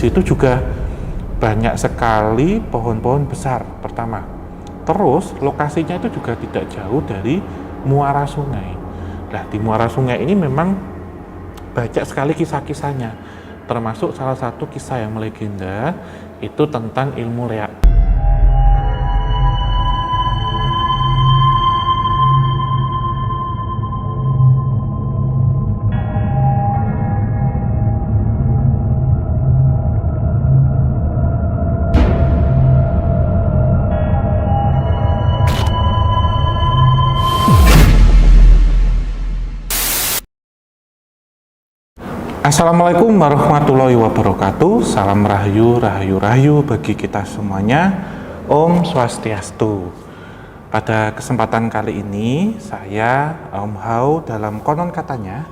situ juga banyak sekali pohon-pohon besar pertama. Terus lokasinya itu juga tidak jauh dari muara sungai. Nah, di muara sungai ini memang banyak sekali kisah-kisahnya, termasuk salah satu kisah yang melegenda itu tentang ilmu leak. Assalamualaikum warahmatullahi wabarakatuh. Salam rahayu, rahayu, rahayu bagi kita semuanya. Om Swastiastu. Pada kesempatan kali ini saya Om Hao dalam konon katanya.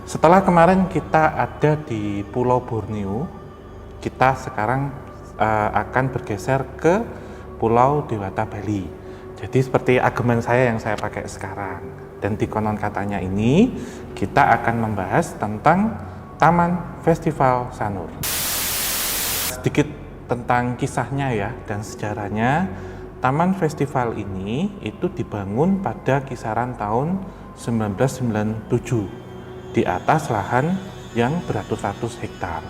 Setelah kemarin kita ada di Pulau Borneo, kita sekarang akan bergeser ke Pulau Dewata Bali. Jadi seperti ageman saya yang saya pakai sekarang. Dan di konon katanya ini kita akan membahas tentang Taman Festival Sanur. Sedikit tentang kisahnya ya dan sejarahnya. Taman Festival ini itu dibangun pada kisaran tahun 1997 di atas lahan yang beratus-ratus hektar.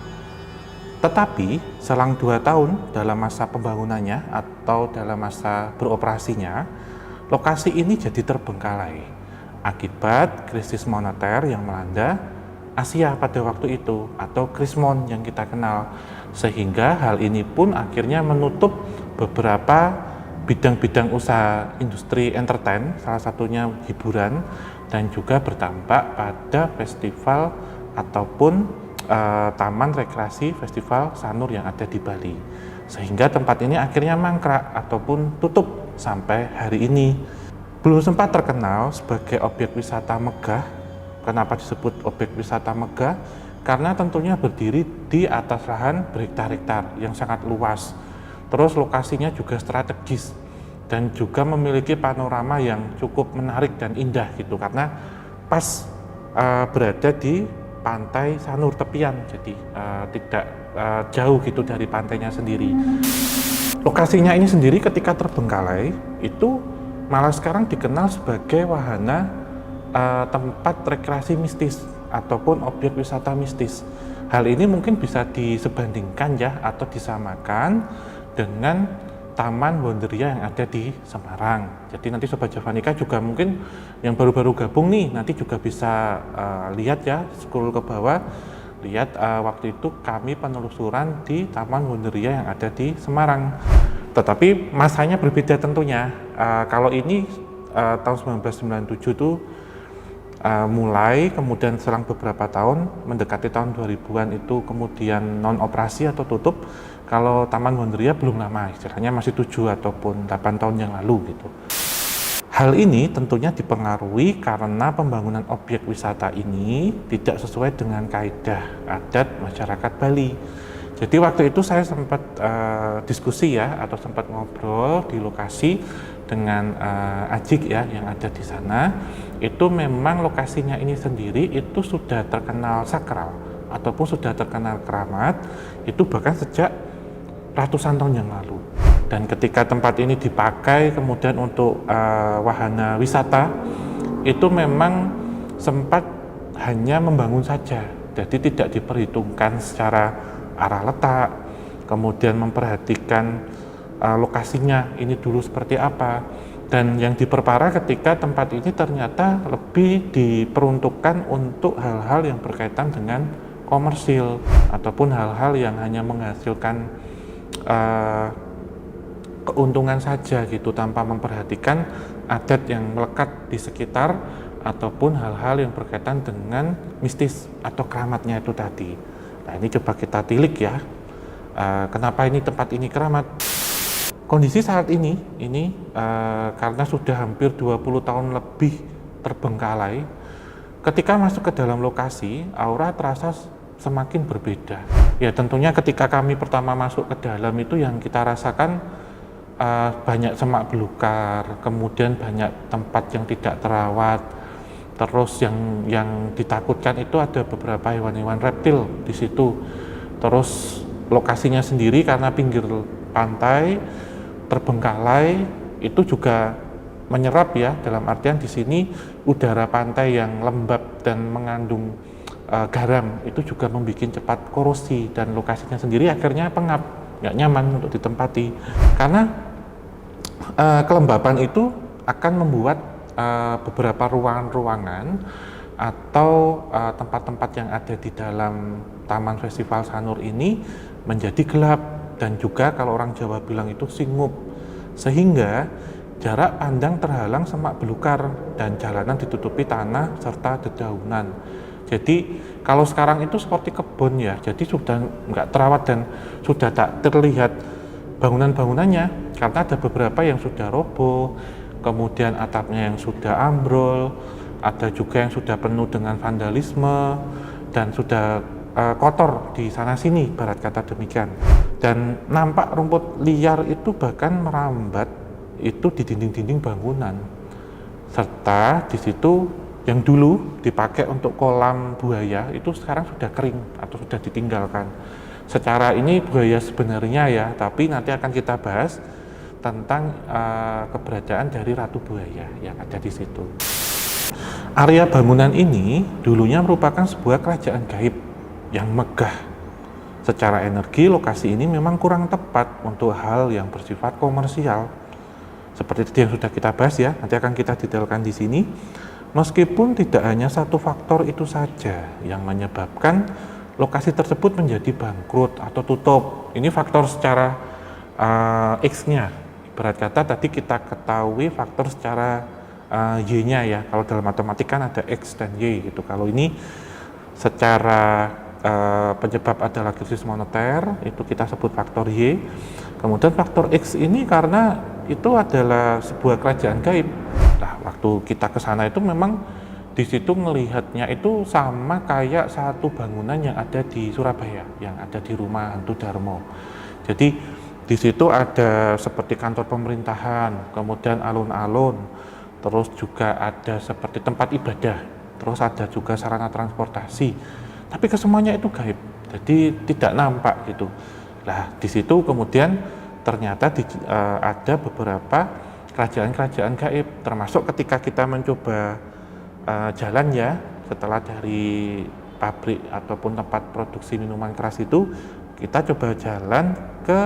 Tetapi selang 2 tahun dalam masa pembangunannya atau dalam masa beroperasinya, lokasi ini jadi terbengkalai akibat krisis moneter yang melanda Asia pada waktu itu atau Krismon yang kita kenal, sehingga hal ini pun akhirnya menutup beberapa bidang-bidang usaha industri entertain, salah satunya hiburan, dan juga berdampak pada festival ataupun taman rekreasi Festival Sanur yang ada di Bali, sehingga tempat ini akhirnya mangkrak ataupun tutup sampai hari ini. Belum sempat terkenal sebagai objek wisata megah. Kenapa disebut objek wisata megah? Karena tentunya berdiri di atas lahan berhektar-hektar yang sangat luas. Terus lokasinya juga strategis dan juga memiliki panorama yang cukup menarik dan indah gitu, karena pas berada di pantai Sanur tepian, jadi tidak jauh gitu dari pantainya sendiri. Lokasinya ini sendiri ketika terbengkalai itu malah sekarang dikenal sebagai wahana tempat rekreasi mistis ataupun objek wisata mistis. Hal ini mungkin bisa disebandingkan ya atau disamakan dengan Taman Wonderia yang ada di Semarang. Jadi nanti Sobat Javanika juga mungkin yang baru-baru gabung nih nanti juga bisa lihat ya, scroll ke bawah, lihat waktu itu kami penelusuran di Taman Wonderia yang ada di Semarang. Tetapi masanya berbeda tentunya. Kalau ini tahun 1997 itu mulai, kemudian selang beberapa tahun mendekati tahun 2000-an itu kemudian non operasi atau tutup. Kalau Taman Wonderia belum lama, istilahnya masih 7 ataupun 8 tahun yang lalu gitu. Hal ini tentunya dipengaruhi karena pembangunan objek wisata ini tidak sesuai dengan kaidah adat masyarakat Bali. Jadi waktu itu saya sempat diskusi ya atau sempat ngobrol di lokasi dengan Ajik ya yang ada di sana. Itu memang lokasinya ini sendiri itu sudah terkenal sakral ataupun sudah terkenal keramat itu bahkan sejak ratusan tahun yang lalu. Dan ketika tempat ini dipakai kemudian untuk wahana wisata, itu memang sempat hanya membangun saja, jadi tidak diperhitungkan secara arah letak, kemudian memperhatikan lokasinya ini dulu seperti apa. Dan yang diperparah ketika tempat ini ternyata lebih diperuntukkan untuk hal-hal yang berkaitan dengan komersil ataupun hal-hal yang hanya menghasilkan keuntungan saja gitu, tanpa memperhatikan adat yang melekat di sekitar ataupun hal-hal yang berkaitan dengan mistis atau keramatnya itu tadi. Nah ini coba kita tilik ya, kenapa ini tempat ini keramat. Kondisi saat ini karena sudah hampir 20 tahun lebih terbengkalai, ketika masuk ke dalam lokasi, aura terasa semakin berbeda. Ya tentunya ketika kami pertama masuk ke dalam itu yang kita rasakan banyak semak belukar, kemudian banyak tempat yang tidak terawat, terus yang ditakutkan itu ada beberapa hewan-hewan reptil di situ. Terus lokasinya sendiri karena pinggir pantai terbengkalai, itu juga menyerap ya, dalam artian di sini udara pantai yang lembab dan mengandung garam itu juga membuat cepat korosi, dan lokasinya sendiri akhirnya pengap, nggak nyaman untuk ditempati karena kelembapan itu akan membuat beberapa ruangan-ruangan atau tempat-tempat yang ada di dalam Taman Festival Sanur ini menjadi gelap, dan juga kalau orang Jawa bilang itu singup, sehingga jarak pandang terhalang semak belukar dan jalanan ditutupi tanah serta dedaunan. Jadi kalau sekarang itu seperti kebun ya, jadi sudah nggak terawat dan sudah tak terlihat bangunan-bangunannya karena ada beberapa yang sudah roboh, kemudian atapnya yang sudah ambrol, ada juga yang sudah penuh dengan vandalisme dan sudah kotor di sana sini, ibarat kata demikian. Dan nampak rumput liar itu bahkan merambat itu di dinding-dinding bangunan, serta di situ yang dulu dipakai untuk kolam buaya itu sekarang sudah kering atau sudah ditinggalkan. Secara ini buaya sebenarnya ya, tapi nanti akan kita bahas tentang keberadaan dari ratu buaya yang ada di situ. Area bangunan ini dulunya merupakan sebuah kerajaan gaib yang megah. Secara energi, lokasi ini memang kurang tepat untuk hal yang bersifat komersial. Seperti itu yang sudah kita bahas ya, nanti akan kita detailkan di sini. Meskipun tidak hanya satu faktor itu saja yang menyebabkan lokasi tersebut menjadi bangkrut atau tutup. Ini faktor secara X-nya. Ibarat kata tadi kita ketahui faktor secara Y-nya ya. Kalau dalam matematika kan ada X dan Y gitu. Kalau ini secara penyebab adalah krisis moneter, itu kita sebut faktor Y. Kemudian faktor X ini karena itu adalah sebuah kerajaan gaib. Nah, waktu kita ke sana itu memang di situ melihatnya itu sama kayak satu bangunan yang ada di Surabaya, yang ada di Rumah Hantu Darmo. Jadi di situ ada seperti kantor pemerintahan, kemudian alun-alun, terus juga ada seperti tempat ibadah, terus ada juga sarana transportasi. Tapi kesemuanya itu gaib, jadi tidak nampak gitu. Nah, di situ kemudian ternyata ada beberapa kerajaan-kerajaan gaib, termasuk ketika kita mencoba jalan ya, setelah dari pabrik ataupun tempat produksi minuman keras itu, kita coba jalan ke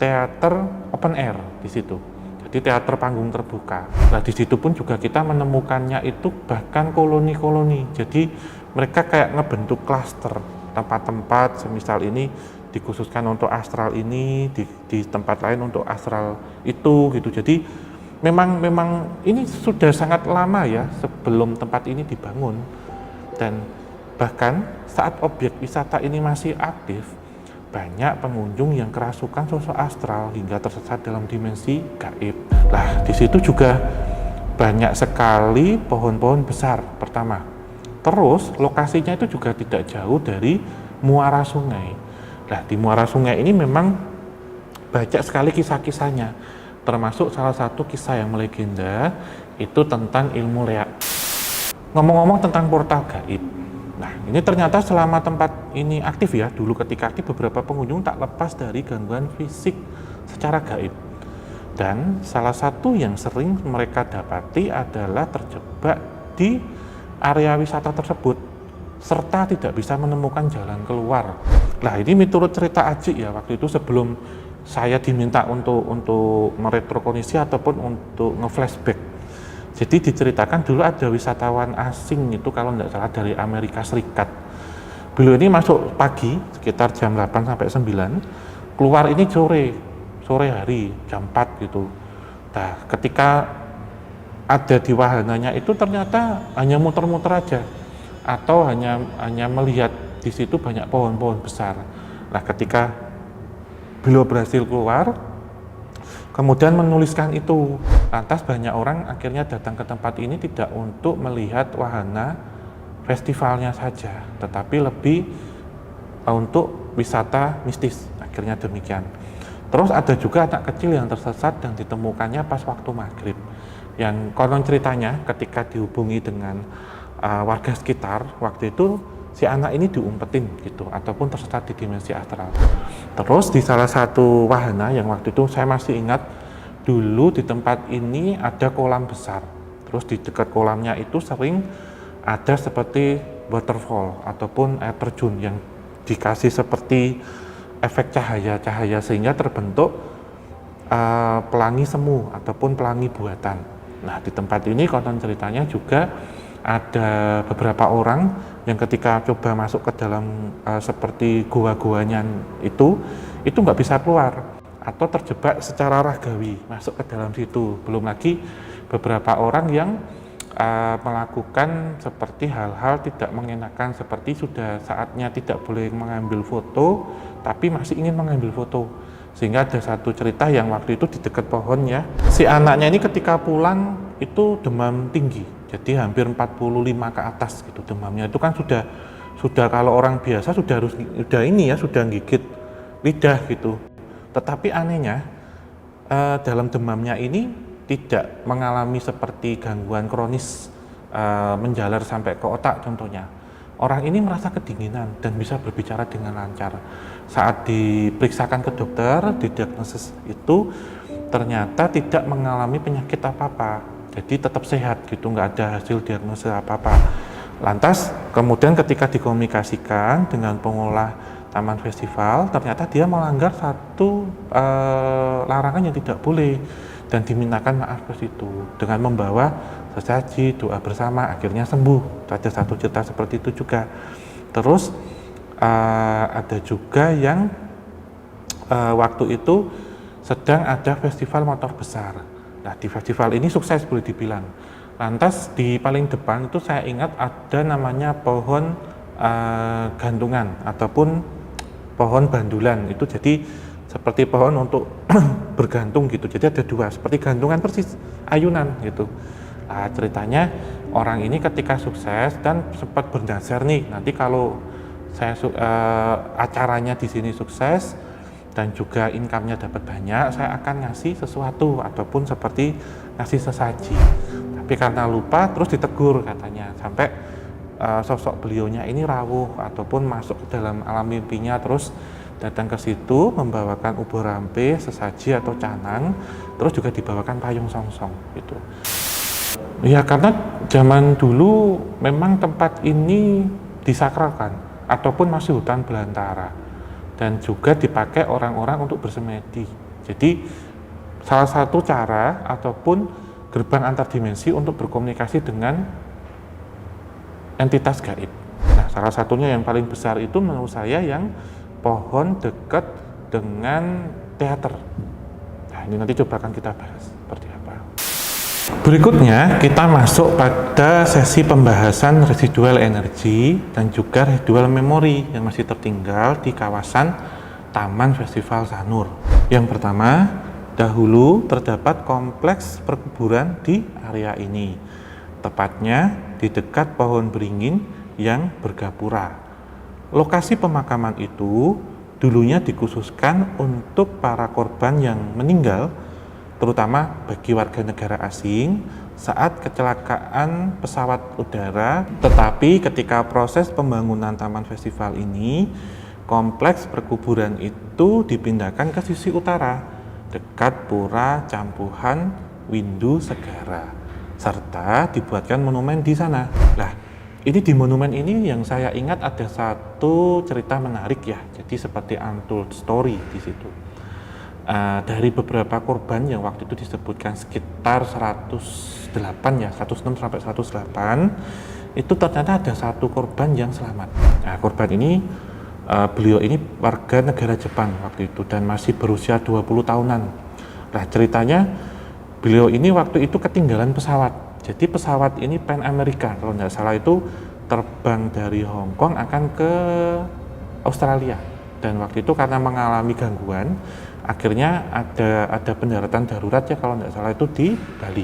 teater open air di situ. Jadi teater panggung terbuka. Nah, di situ pun juga kita menemukannya itu bahkan koloni-koloni. Jadi mereka kayak ngebentuk klaster tempat-tempat, semisal ini dikhususkan untuk astral ini, di tempat lain untuk astral itu gitu. Jadi memang ini sudah sangat lama ya sebelum tempat ini dibangun, dan bahkan saat objek wisata ini masih aktif, banyak pengunjung yang kerasukan sosok astral hingga tersesat dalam dimensi gaib. Nah, di situ juga banyak sekali pohon-pohon besar pertama. Terus lokasinya itu juga tidak jauh dari muara sungai. Nah, di muara sungai ini memang banyak sekali kisah-kisahnya, termasuk salah satu kisah yang melegenda itu tentang ilmu leak. Ngomong-ngomong tentang portal gaib, nah ini ternyata selama tempat ini aktif ya, dulu ketika aktif beberapa pengunjung tak lepas dari gangguan fisik secara gaib. Dan salah satu yang sering mereka dapati adalah terjebak di area wisata tersebut, serta tidak bisa menemukan jalan keluar. Nah, ini menurut cerita Aji ya, waktu itu sebelum saya diminta untuk meretrokondisi ataupun untuk nge-flashback. Jadi diceritakan dulu ada wisatawan asing itu kalau tidak salah dari Amerika Serikat. Beliau ini masuk pagi sekitar jam 8 sampai 9, keluar ini sore hari jam 4 gitu. Nah, ketika ada di wahananya itu ternyata hanya muter-muter aja, atau hanya melihat di situ banyak pohon-pohon besar. Nah, ketika beliau berhasil keluar, kemudian menuliskan itu, lantas banyak orang akhirnya datang ke tempat ini tidak untuk melihat wahana festivalnya saja, tetapi lebih untuk wisata mistis, akhirnya demikian. Terus ada juga anak kecil yang tersesat dan ditemukannya pas waktu maghrib, yang konon ceritanya ketika dihubungi dengan warga sekitar, waktu itu si anak ini diumpetin gitu ataupun tersesat di dimensi astral. Terus di salah satu wahana yang waktu itu saya masih ingat, dulu di tempat ini ada kolam besar. Terus di dekat kolamnya itu sering ada seperti waterfall ataupun air terjun yang dikasih seperti efek cahaya-cahaya sehingga terbentuk pelangi semu ataupun pelangi buatan. Nah, di tempat ini konon ceritanya juga ada beberapa orang yang ketika coba masuk ke dalam seperti gua-guanya itu nggak bisa keluar atau terjebak secara ragawi masuk ke dalam situ. Belum lagi beberapa orang yang melakukan seperti hal-hal tidak mengenakan, seperti sudah saatnya tidak boleh mengambil foto tapi masih ingin mengambil foto. Sehingga ada satu cerita yang waktu itu di dekat pohonnya, si anaknya ini ketika pulang itu demam tinggi, jadi hampir 45 ke atas gitu demamnya. Itu kan sudah kalau orang biasa sudah gigit lidah gitu. Tetapi anehnya dalam demamnya ini tidak mengalami seperti gangguan kronis menjalar sampai ke otak contohnya. Orang ini merasa kedinginan dan bisa berbicara dengan lancar. Saat diperiksakan ke dokter, didiagnosis itu ternyata tidak mengalami penyakit apa-apa. Jadi tetap sehat gitu, nggak ada hasil diagnosis apa-apa. Lantas kemudian ketika dikomunikasikan dengan pengelola taman festival, ternyata dia melanggar satu larangan yang tidak boleh dan dimintakan maaf ke situ dengan membawa sesaji, doa bersama, akhirnya sembuh. Ada satu cerita seperti itu juga. Terus ada juga yang waktu itu sedang ada festival motor besar. Nah, di festival ini sukses boleh dibilang. Lantas di paling depan itu saya ingat ada namanya pohon gantungan ataupun pohon bandulan. Itu jadi seperti pohon untuk bergantung gitu. Jadi ada dua, seperti gantungan persis, ayunan gitu. Nah, ceritanya orang ini ketika sukses dan sempat berdasar nih, nanti kalau saya acaranya di sini sukses dan juga income-nya dapat banyak, saya akan ngasih sesuatu ataupun seperti ngasih sesaji. Tapi karena lupa terus ditegur katanya, sampai sosok beliaunya ini rawuh ataupun masuk ke dalam alam mimpinya, terus datang ke situ membawakan ubur rampe, sesaji atau canang, terus juga dibawakan payung songsong gitu. Ya karena zaman dulu memang tempat ini disakralkan ataupun masih hutan belantara dan juga dipakai orang-orang untuk bersemedi. Jadi salah satu cara ataupun gerbang antar dimensi untuk berkomunikasi dengan entitas gaib. Nah, salah satunya yang paling besar itu menurut saya yang pohon dekat dengan teater. Nah, ini nanti coba akan kita bahas seperti apa. Berikutnya kita masuk pada sesi pembahasan residual energi dan juga residual memori yang masih tertinggal di kawasan Taman Festival Sanur. Yang pertama, dahulu terdapat kompleks perkuburan di area ini, tepatnya di dekat pohon beringin yang bergapura. Lokasi pemakaman itu dulunya dikhususkan untuk para korban yang meninggal, terutama bagi warga negara asing saat kecelakaan pesawat udara. Tetapi ketika proses pembangunan Taman Festival ini, kompleks perkuburan itu dipindahkan ke sisi utara, dekat Pura Campuhan Windu Segara, serta dibuatkan monumen di sana. Lah, ini di monumen ini yang saya ingat ada satu cerita menarik ya, jadi seperti untold story di situ. Dari beberapa korban yang waktu itu disebutkan sekitar 106 sampai 108, itu ternyata ada satu korban yang selamat. Nah, korban ini beliau ini warga negara Jepang waktu itu dan masih berusia 20 tahunan. Nah, ceritanya beliau ini waktu itu ketinggalan pesawat. Jadi pesawat ini Pan America kalau nggak salah itu terbang dari Hong Kong akan ke Australia, dan waktu itu karena mengalami gangguan akhirnya ada pendaratan darurat ya kalau nggak salah itu di Bali,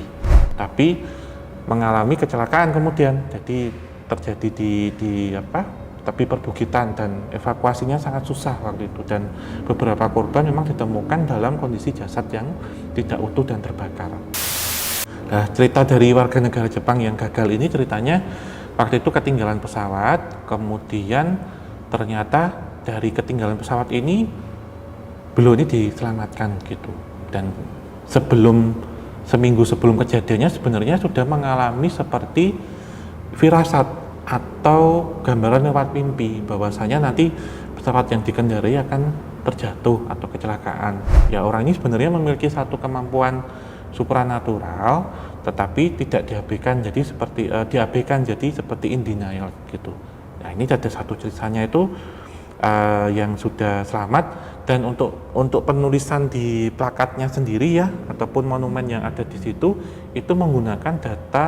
tapi mengalami kecelakaan kemudian, jadi terjadi di tepi perbukitan dan evakuasinya sangat susah waktu itu, dan beberapa korban memang ditemukan dalam kondisi jasad yang tidak utuh dan terbakar. Nah, cerita dari warga negara Jepang yang gagal ini ceritanya Waktu itu ketinggalan pesawat, kemudian ternyata dari ketinggalan pesawat ini beliau ini diselamatkan gitu. Dan seminggu sebelum kejadiannya sebenarnya sudah mengalami seperti firasat atau gambaran lewat mimpi bahwasanya nanti pesawat yang dikendarai akan terjatuh atau kecelakaan. Ya, orang ini sebenarnya memiliki satu kemampuan supranatural, tetapi tidak diabaikan jadi seperti in denial gitu. Nah, ini ada satu ceritanya itu yang sudah selamat, dan untuk penulisan di plakatnya sendiri ya ataupun monumen yang ada di situ itu menggunakan data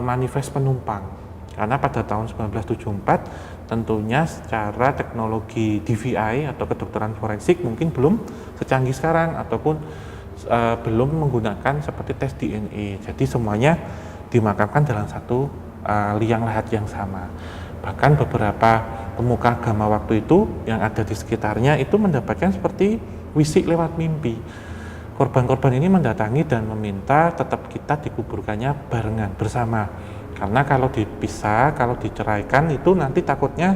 manifest penumpang, karena pada tahun 1974 tentunya secara teknologi DVI atau kedokteran forensik mungkin belum secanggih sekarang ataupun belum menggunakan seperti tes DNA, jadi semuanya dimakamkan dalam satu liang lahat yang sama. Bahkan beberapa pemuka agama waktu itu yang ada di sekitarnya itu mendapatkan seperti wisik lewat mimpi. Korban-korban ini mendatangi dan meminta tetap kita dikuburkannya barengan bersama, karena kalau dipisah, kalau diceraikan itu nanti takutnya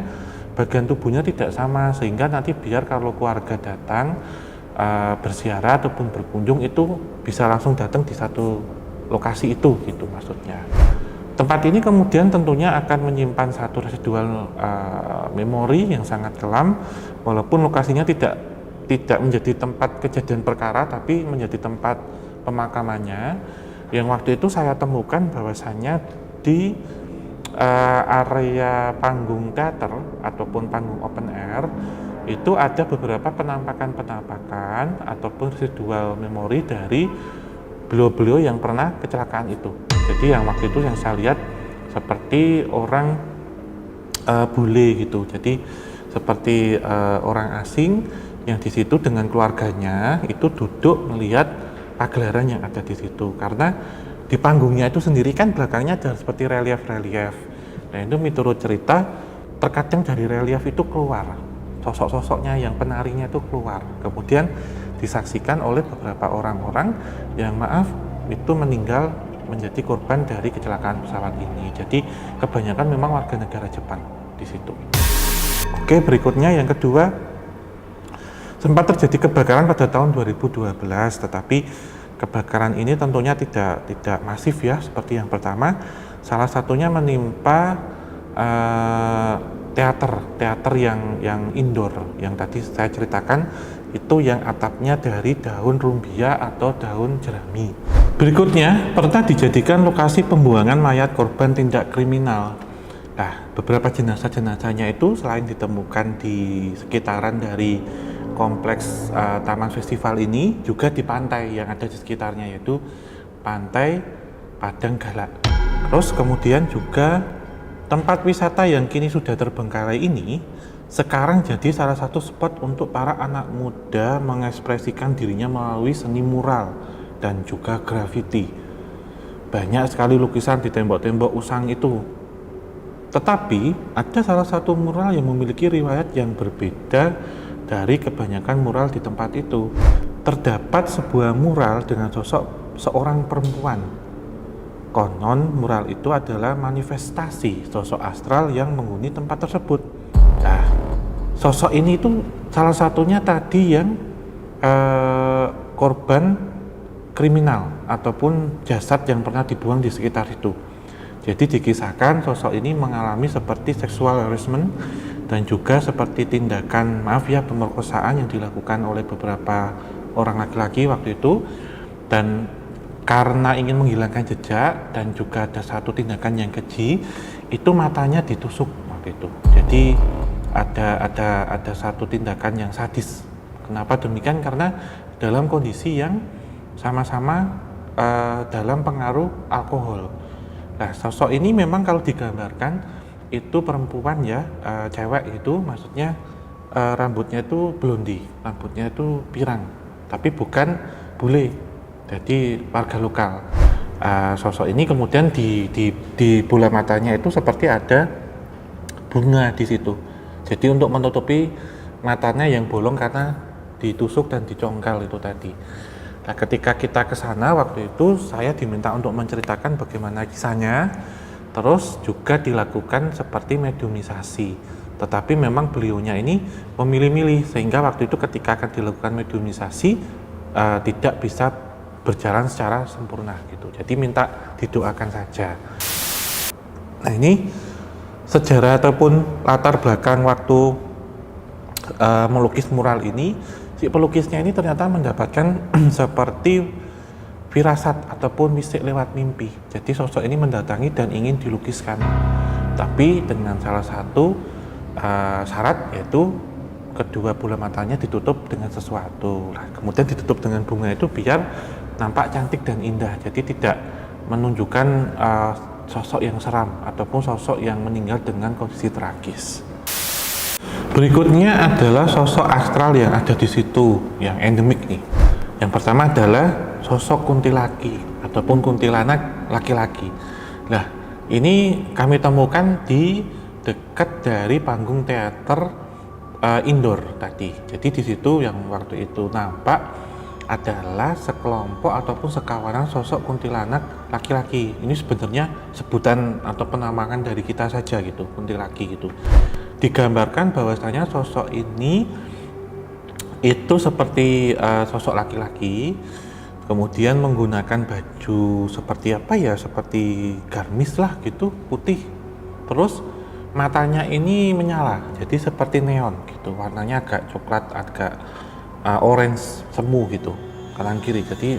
bagian tubuhnya tidak sama, sehingga nanti biar kalau keluarga datang berziarah ataupun berkunjung itu bisa langsung datang di satu lokasi itu gitu maksudnya. Tempat ini kemudian tentunya akan menyimpan satu residual memori yang sangat kelam, walaupun lokasinya tidak menjadi tempat kejadian perkara, tapi menjadi tempat pemakamannya. Yang waktu itu saya temukan bahwasannya di area panggung teater ataupun panggung open air itu ada beberapa penampakan ataupun residual memori dari beliau-beliau yang pernah kecelakaan itu. Jadi yang waktu itu yang saya lihat seperti orang bule gitu, jadi seperti orang asing yang di situ dengan keluarganya itu duduk melihat pagelaran yang ada di situ, karena di panggungnya itu sendiri kan belakangnya ada seperti relief-relief. Nah, itu menurut cerita terkadang dari relief itu keluar sosok-sosoknya, yang penarinya itu keluar, kemudian disaksikan oleh beberapa orang-orang yang itu meninggal menjadi korban dari kecelakaan pesawat ini. Jadi kebanyakan memang warga negara Jepang di situ. Oke, berikutnya yang kedua, sempat terjadi kebakaran pada tahun 2012, tetapi kebakaran ini tentunya tidak masif ya seperti yang pertama. Salah satunya menimpa teater yang indoor yang tadi saya ceritakan, itu yang atapnya dari daun rumbia atau daun jerami. Berikutnya, pernah dijadikan lokasi pembuangan mayat korban tindak kriminal. Nah, beberapa jenazah-jenazahnya itu selain ditemukan di sekitaran dari kompleks Taman Festival ini, juga di pantai yang ada di sekitarnya, yaitu Pantai Padang Galak. Terus kemudian juga tempat wisata yang kini sudah terbengkalai ini sekarang jadi salah satu spot untuk para anak muda mengekspresikan dirinya melalui seni mural dan juga grafiti. Banyak sekali lukisan di tembok-tembok usang itu. Tetapi ada salah satu mural yang memiliki riwayat yang berbeda dari kebanyakan mural di tempat itu. Terdapat sebuah mural dengan sosok seorang perempuan. Konon mural itu adalah manifestasi sosok astral yang menghuni tempat tersebut. Nah, sosok ini itu salah satunya tadi yang korban kriminal ataupun jasad yang pernah dibuang di sekitar itu. Jadi dikisahkan sosok ini mengalami seperti sexual harassment dan juga seperti tindakan pemerkosaan yang dilakukan oleh beberapa orang laki-laki waktu itu, dan karena ingin menghilangkan jejak dan juga ada satu tindakan yang keji, itu matanya ditusuk waktu itu. Jadi ada satu tindakan yang sadis. Kenapa demikian? Karena dalam kondisi yang sama-sama dalam pengaruh alkohol. Nah, sosok ini memang kalau digambarkan itu perempuan ya, cewek itu, maksudnya rambutnya itu blondi, rambutnya itu pirang, tapi bukan bule, jadi warga lokal. Sosok ini kemudian di bola matanya itu seperti ada bunga di situ. Jadi untuk menutupi matanya yang bolong karena ditusuk dan dicongkel itu tadi. Nah, ketika kita ke sana waktu itu saya diminta untuk menceritakan bagaimana kisahnya, Terus juga dilakukan seperti mediumisasi. Tetapi memang beliaunya ini memilih-milih, sehingga waktu itu ketika akan dilakukan mediumisasi tidak bisa berjalan secara sempurna gitu. Jadi minta didoakan saja. Nah, ini sejarah ataupun latar belakang waktu melukis mural ini. Si pelukisnya ini ternyata mendapatkan seperti firasat ataupun mistik lewat mimpi. Jadi sosok ini mendatangi dan ingin dilukiskan, tapi dengan salah satu syarat, yaitu kedua bola matanya ditutup dengan sesuatu. Nah, kemudian ditutup dengan bunga itu biar nampak cantik dan indah. Jadi tidak menunjukkan sosok yang seram ataupun sosok yang meninggal dengan kondisi tragis. Berikutnya adalah sosok astral yang ada di situ, yang endemik nih. Yang pertama adalah sosok kuntilaki ataupun kuntilanak laki-laki. Nah, ini kami temukan di dekat dari panggung teater indoor tadi. Jadi di situ yang waktu itu nampak adalah sekelompok ataupun sekawanan sosok kuntilanak laki-laki. Ini sebenarnya sebutan atau penamaan dari kita saja gitu, kuntilaki gitu. Digambarkan bahwasanya sosok ini itu seperti sosok laki-laki, kemudian menggunakan baju seperti apa ya, seperti gamis lah gitu, putih. Terus matanya ini menyala, jadi seperti neon gitu, warnanya agak coklat, agak orange semu gitu, kanan kiri, jadi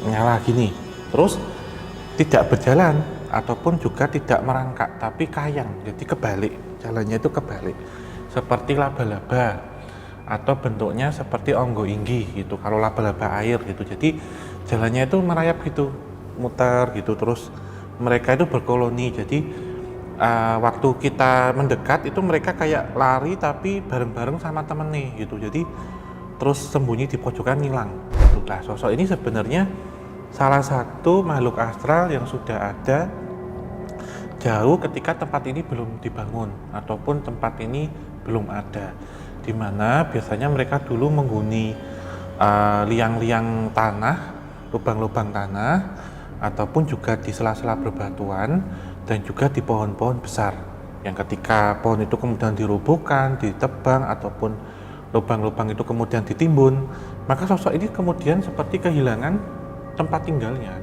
menyala gini. Terus tidak berjalan ataupun juga tidak merangkak, tapi kayang, jadi kebalik, jalannya itu kebalik, seperti laba-laba atau bentuknya seperti onggo inggi gitu, kalau laba-laba air gitu. Jadi jalannya itu merayap gitu, muter gitu. Terus mereka itu berkoloni, jadi waktu kita mendekat itu mereka kayak lari tapi bareng-bareng sama temen nih gitu. Jadi terus sembunyi di pojokan hilang gitu. Nah, sosok ini sebenarnya salah satu makhluk astral yang sudah ada jauh ketika tempat ini belum dibangun ataupun tempat ini belum ada, dimana biasanya mereka dulu menghuni liang-liang tanah, lubang-lubang tanah, ataupun juga di sela-sela berbatuan, dan juga di pohon-pohon besar yang ketika pohon itu kemudian dirobohkan, ditebang, ataupun lubang-lubang itu kemudian ditimbun, maka sosok ini kemudian seperti kehilangan tempat tinggalnya.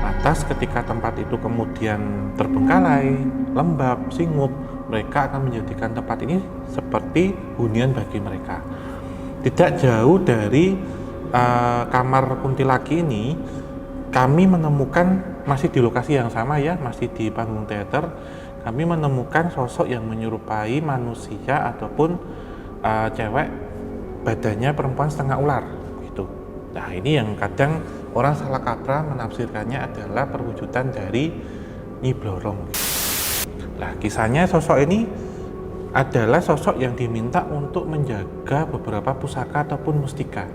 Atas ketika tempat itu kemudian terbengkalai, lembab, singup, mereka akan menjadikan tempat ini seperti hunian bagi mereka. Tidak jauh dari kamar kuntilaki ini, kami menemukan, masih di lokasi yang sama ya, masih di panggung teater, kami menemukan sosok yang menyerupai manusia ataupun cewek, badannya perempuan setengah ular gitu. Nah, ini yang kadang orang salah kaprah menafsirkannya adalah perwujudan dari Nyi Blorong. Nah, kisahnya sosok ini adalah sosok yang diminta untuk menjaga beberapa pusaka ataupun mustika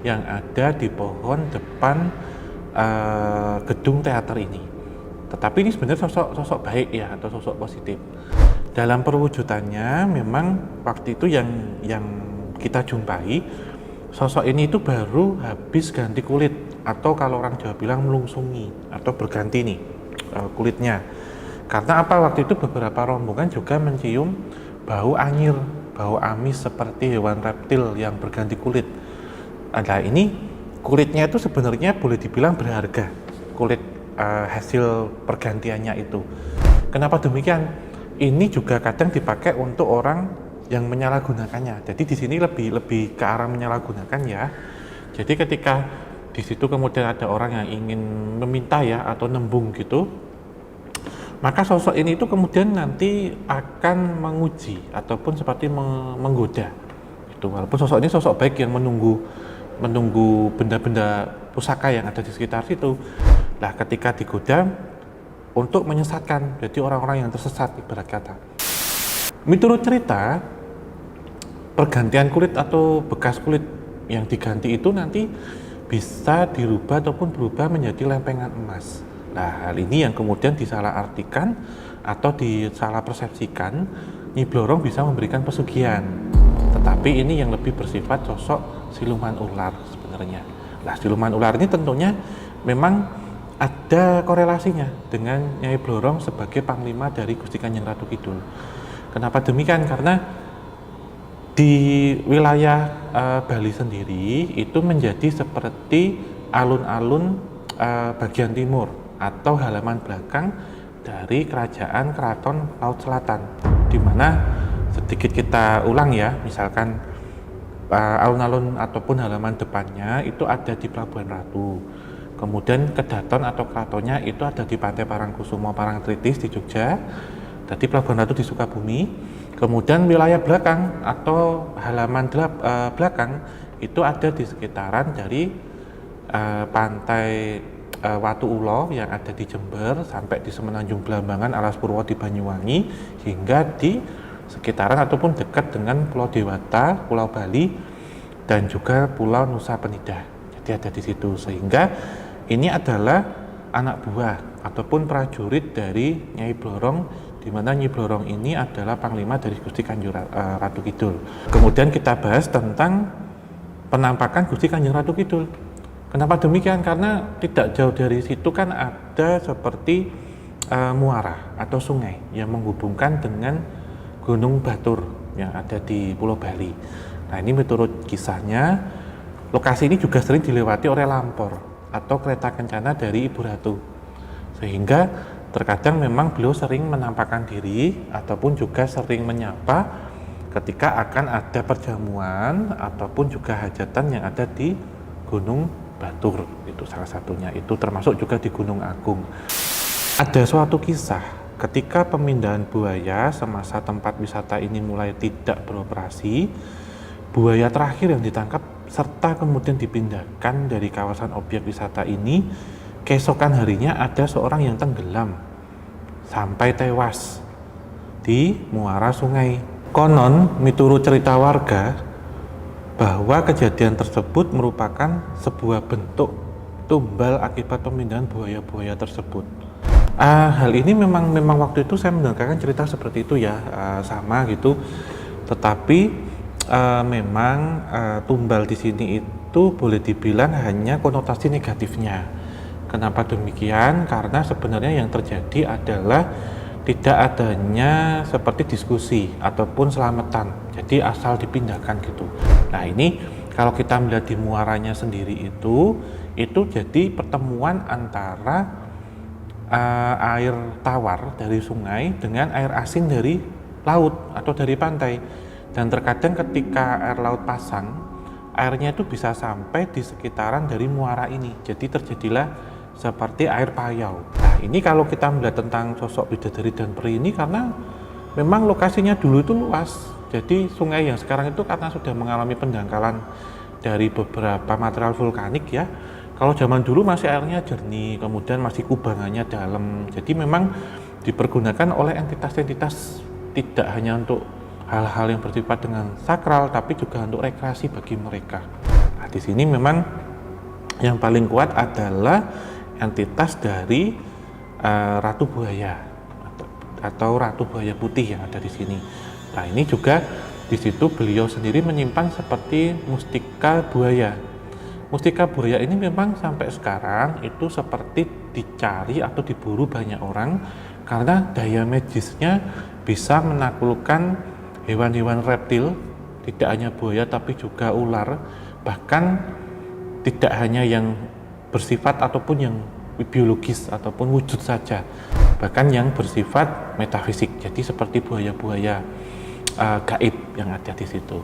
yang ada di pohon depan gedung teater ini. Tetapi ini sebenarnya sosok baik ya, atau sosok positif. Dalam perwujudannya memang waktu itu yang kita jumpai, sosok ini itu baru habis ganti kulit, atau kalau orang Jawa bilang melungsungi atau berganti nih kulitnya. Karena apa, waktu itu beberapa rombongan juga mencium bau anyir, bau amis seperti hewan reptil yang berganti kulit. Nah, ini kulitnya itu sebenarnya boleh dibilang berharga, kulit hasil pergantiannya itu. Kenapa demikian? Ini juga kadang dipakai untuk orang yang menyalahgunakannya. Jadi di sini lebih ke arah menyalahgunakan ya. Jadi ketika di situ kemudian ada orang yang ingin meminta ya atau nembung gitu, maka sosok ini itu kemudian nanti akan menguji ataupun seperti menggoda. Itu walaupun sosok ini sosok baik yang menunggu benda-benda pusaka yang ada di sekitar situ. Nah, ketika digoda untuk menyesatkan, jadi orang-orang yang tersesat ibarat kata. Menurut cerita, pergantian kulit atau bekas kulit yang diganti itu nanti bisa dirubah ataupun berubah menjadi lempengan emas. Nah, hal ini yang kemudian disalahartikan atau disalah persepsikan, Nyi Blorong bisa memberikan pesugihan. Tetapi ini yang lebih bersifat sosok siluman ular sebenarnya. Nah, siluman ular ini tentunya memang ada korelasinya dengan Nyai Blorong sebagai panglima dari Gusti Kanjeng Ratu Kidul. Kenapa demikian? Karena di wilayah Bali sendiri itu menjadi seperti alun-alun bagian timur atau halaman belakang dari kerajaan Keraton Laut Selatan, di mana sedikit kita ulang ya, misalkan alun-alun ataupun halaman depannya itu ada di Pelabuhan Ratu. Kemudian kedaton atau keratonnya itu ada di Pantai Parangkusumo Parangtritis di Jogja, jadi Pelabuhan Ratu di Sukabumi. Kemudian wilayah belakang atau halaman belakang itu ada di sekitaran dari Pantai Watu Ulo yang ada di Jember sampai di Semenanjung Belambangan, Alas Purwo di Banyuwangi, hingga di sekitaran ataupun dekat dengan Pulau Dewata, Pulau Bali, dan juga Pulau Nusa Penida. Jadi ada di situ, sehingga ini adalah anak buah ataupun prajurit dari Nyai Blorong, di mana Nyai Blorong ini adalah panglima dari Gusti Kanjeng Ratu Kidul. Kemudian kita bahas tentang penampakan Gusti Kanjeng Ratu Kidul. Kenapa demikian? Karena tidak jauh dari situ kan ada seperti muara atau sungai yang menghubungkan dengan Gunung Batur yang ada di Pulau Bali. Nah, ini menurut kisahnya, lokasi ini juga sering dilewati oleh lampor atau kereta kencana dari Ibu Ratu, sehingga terkadang memang beliau sering menampakkan diri ataupun juga sering menyapa ketika akan ada perjamuan ataupun juga hajatan yang ada di Gunung Batur. Itu salah satunya, itu termasuk juga di Gunung Agung. Ada suatu kisah ketika pemindahan buaya semasa tempat wisata ini mulai tidak beroperasi, buaya terakhir yang ditangkap serta kemudian dipindahkan dari kawasan objek wisata ini, keesokan harinya ada seorang yang tenggelam sampai tewas di muara sungai. Konon miturut cerita warga bahwa kejadian tersebut merupakan sebuah bentuk tumbal akibat pemindahan buaya-buaya tersebut. Hal ini memang waktu itu saya mendengarkan cerita seperti itu ya, sama gitu. Tetapi memang tumbal di sini itu boleh dibilang hanya konotasi negatifnya. Kenapa demikian? Karena sebenarnya yang terjadi adalah tidak adanya seperti diskusi ataupun selamatan. Jadi asal dipindahkan gitu. Nah, ini kalau kita melihat di muaranya sendiri itu jadi pertemuan antara air tawar dari sungai dengan air asin dari laut atau dari pantai. Dan terkadang ketika air laut pasang, airnya itu bisa sampai di sekitaran dari muara ini. Jadi terjadilah seperti air payau. Nah, ini kalau kita melihat tentang sosok bidadari dan peri ini, karena memang lokasinya dulu itu luas. Jadi sungai yang sekarang itu karena sudah mengalami pendangkalan dari beberapa material vulkanik ya. Kalau zaman dulu masih airnya jernih, kemudian masih kubangannya dalam. Jadi memang dipergunakan oleh entitas-entitas tidak hanya untuk hal-hal yang bersifat dengan sakral, tapi juga untuk rekreasi bagi mereka. Nah, di sini memang yang paling kuat adalah entitas dari Ratu Buaya atau Ratu Buaya Putih yang ada di sini. Nah, ini juga di situ beliau sendiri menyimpan seperti mustika buaya. Mustika buaya ini memang sampai sekarang itu seperti dicari atau diburu banyak orang karena daya magisnya bisa menaklukkan hewan-hewan reptil, tidak hanya buaya tapi juga ular, bahkan tidak hanya yang bersifat ataupun yang biologis ataupun wujud saja, bahkan yang bersifat metafisik. Jadi seperti buaya-buaya gaib yang ada di situ.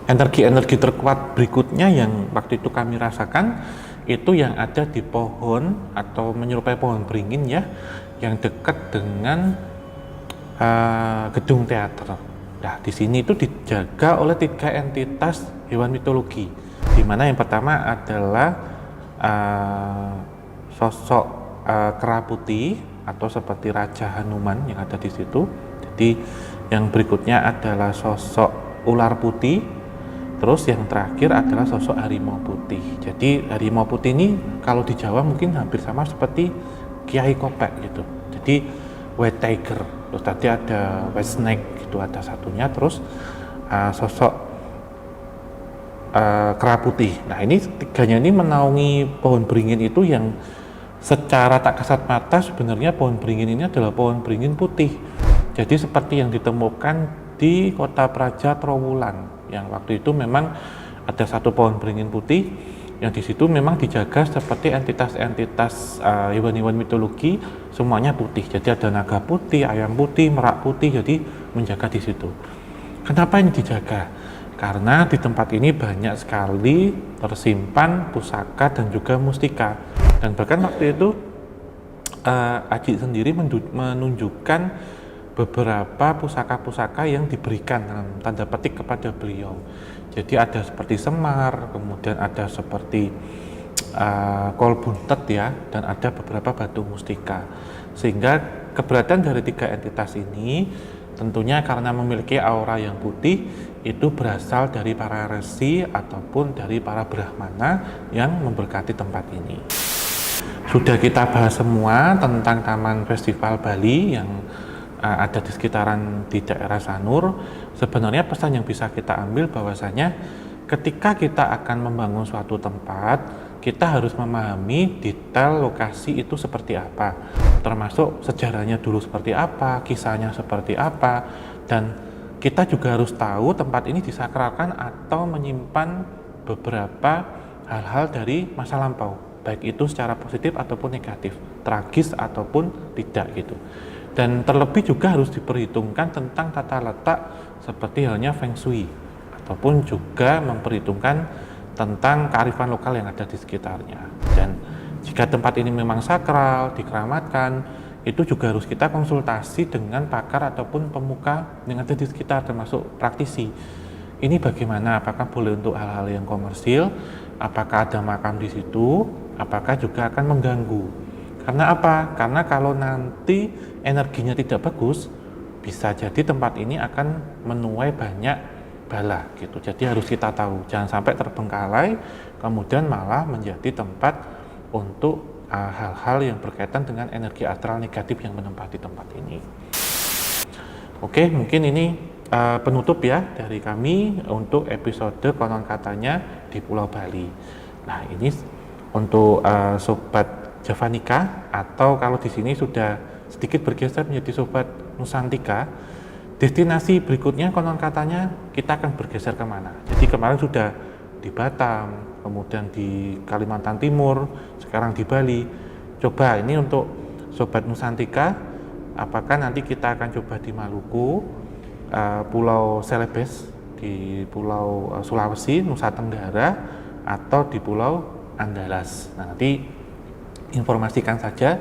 Energi-energi terkuat berikutnya yang waktu itu kami rasakan itu yang ada di pohon atau menyerupai pohon beringin ya, yang dekat dengan gedung teater. Nah, di sini itu dijaga oleh 3 entitas hewan mitologi, di mana yang pertama adalah sosok kera putih atau seperti Raja Hanuman yang ada di situ. Jadi yang berikutnya adalah sosok ular putih, terus yang terakhir adalah sosok harimau putih. Jadi harimau putih ini kalau di Jawa mungkin hampir sama seperti Kiai Kopek gitu. Jadi white tiger, terus tadi ada white snake gitu, ada satunya. Terus sosok kera putih. Nah, ini tiganya ini menaungi pohon beringin itu yang secara tak kasat mata sebenarnya pohon beringin ini adalah pohon beringin putih. Jadi seperti yang ditemukan di Kota Praja Trowulan, yang waktu itu memang ada satu pohon beringin putih yang di situ memang dijaga seperti entitas-entitas hewan-hewan mitologi, semuanya putih. Jadi ada naga putih, ayam putih, merak putih, jadi menjaga di situ. Kenapa ini dijaga? Karena di tempat ini banyak sekali tersimpan pusaka dan juga mustika. Dan bahkan waktu itu Aji sendiri menunjukkan beberapa pusaka-pusaka yang diberikan dalam tanda petik kepada beliau. Jadi ada seperti Semar, kemudian ada seperti kol buntet ya, dan ada beberapa batu mustika. Sehingga keberadaan dari tiga entitas ini tentunya karena memiliki aura yang putih, itu berasal dari para resi ataupun dari para brahmana yang memberkati tempat ini. Sudah kita bahas semua tentang Taman Festival Bali yang ada di sekitaran di daerah Sanur. Sebenarnya pesan yang bisa kita ambil bahwasanya ketika kita akan membangun suatu tempat, kita harus memahami detail lokasi itu seperti apa, termasuk sejarahnya dulu seperti apa, kisahnya seperti apa, dan kita juga harus tahu tempat ini disakralkan atau menyimpan beberapa hal-hal dari masa lampau, baik itu secara positif ataupun negatif, tragis ataupun tidak gitu. Dan terlebih juga harus diperhitungkan tentang tata letak seperti halnya Feng Shui, ataupun juga memperhitungkan tentang kearifan lokal yang ada di sekitarnya. Dan jika tempat ini memang sakral, dikeramatkan, itu juga harus kita konsultasi dengan pakar ataupun pemuka yang ada di sekitar, termasuk praktisi. Ini bagaimana, apakah boleh untuk hal-hal yang komersil, apakah ada makam di situ, apakah juga akan mengganggu. Karena apa? Karena kalau nanti energinya tidak bagus, bisa jadi tempat ini akan menuai banyak bala gitu. Jadi harus kita tahu, jangan sampai terbengkalai, kemudian malah menjadi tempat untuk hal-hal yang berkaitan dengan energi astral negatif yang menempati tempat ini. Oke, mungkin ini penutup ya dari kami untuk episode konon katanya di Pulau Bali. Nah, ini untuk sobat Javanica, atau kalau di sini sudah sedikit bergeser menjadi sobat Nusantika, destinasi berikutnya konon katanya kita akan bergeser kemana. Jadi kemarin sudah di Batam, kemudian di Kalimantan Timur, sekarang di Bali. Coba ini untuk sobat Nusantika, apakah nanti kita akan coba di Maluku, Pulau Celebes, di Pulau Sulawesi, Nusa Tenggara, atau di Pulau Andalas. Nah, nanti informasikan saja,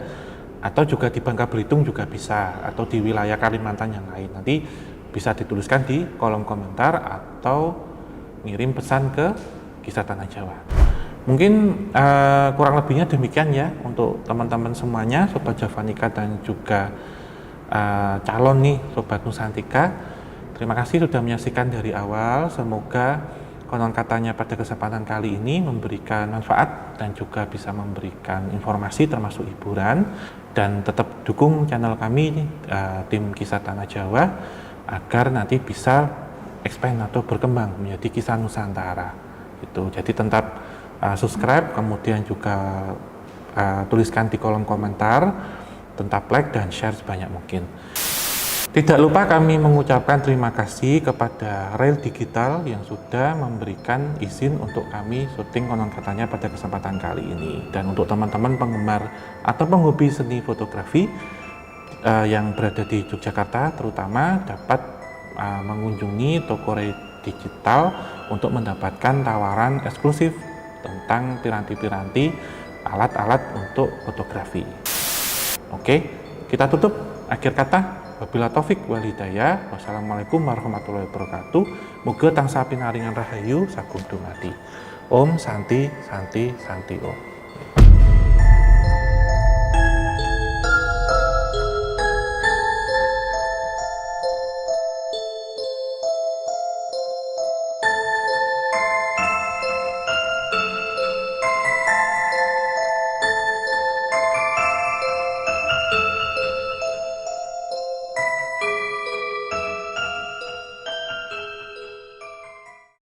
atau juga di Bangka Belitung juga bisa, atau di wilayah Kalimantan yang lain. Nanti bisa dituliskan di kolom komentar atau ngirim pesan ke Kisah Tanah Jawa. Mungkin kurang lebihnya demikian ya untuk teman-teman semuanya, sobat Javanica dan juga calon nih sobat Nusantika. Terima kasih sudah menyaksikan dari awal. Semoga konon katanya pada kesempatan kali ini memberikan manfaat dan juga bisa memberikan informasi termasuk hiburan. Dan tetap dukung channel kami, tim Kisah Tanah Jawa, agar nanti bisa expand atau berkembang menjadi kisah Nusantara gitu. Jadi tetap subscribe, kemudian juga tuliskan di kolom komentar, tetap like dan share sebanyak mungkin. Tidak lupa kami mengucapkan terima kasih kepada Rail Digital yang sudah memberikan izin untuk kami syuting konon katanya pada kesempatan kali ini. Dan untuk teman-teman penggemar atau penghobi seni fotografi yang berada di Yogyakarta terutama dapat mengunjungi toko Rail Digital untuk mendapatkan tawaran eksklusif tentang piranti-piranti alat-alat untuk fotografi. Oke, kita tutup akhir kata. Wabillahi taufik wal hidayah. Wassalamualaikum warahmatullahi wabarakatuh. Muga tansah pinaringan rahayu sagung dumadi. Om Santi Santi Santi Om.